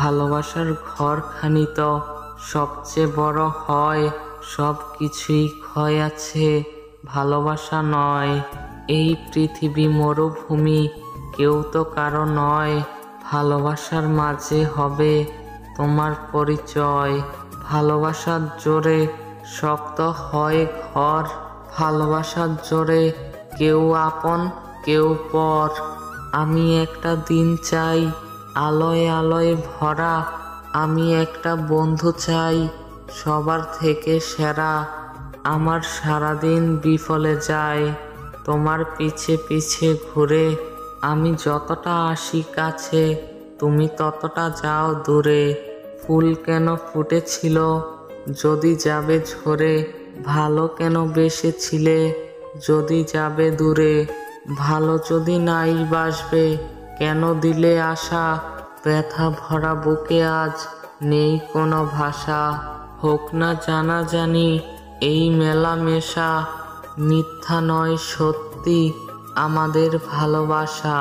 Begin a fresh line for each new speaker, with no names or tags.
ভালোবাসার ঘরখানি তো সবচেয়ে বড় হয়। সব কিছুই ক্ষয় আছে, ভালোবাসা নয়। এই পৃথিবী মরুভূমি, কেউ তো কারো নয়। ভালোবাসার মাঝে হবে তোমার পরিচয়। ভালোবাসার জোরে শক্ত হয় ঘর, ভালোবাসার জোরে কেউ আপন কেউ পর। আমি একটা দিন চাই আলোয় আলোয় ভরা, আমি একটা বন্ধু চাই সবার থেকে সেরা। আমার সারাদিন বিফলে যায় তোমার পিছে পিছে ঘুরে, আমি যতটা আসি কাছে তুমি ততটা যাও দূরে। ফুল কেন ফুটেছিল যদি যাবে ঝরে, ভালো কেন বেসেছিলে যদি যাবে দূরে। ভালো যদি নাই বাসবে কেন দিলে আশা, ব্যথা ভরা বুকে আজ নেই কোনো ভাষা। হোক না জানাজানি এই মেলামেশা, মিথ্যা নয় সত্যি আমাদের ভালোবাসা।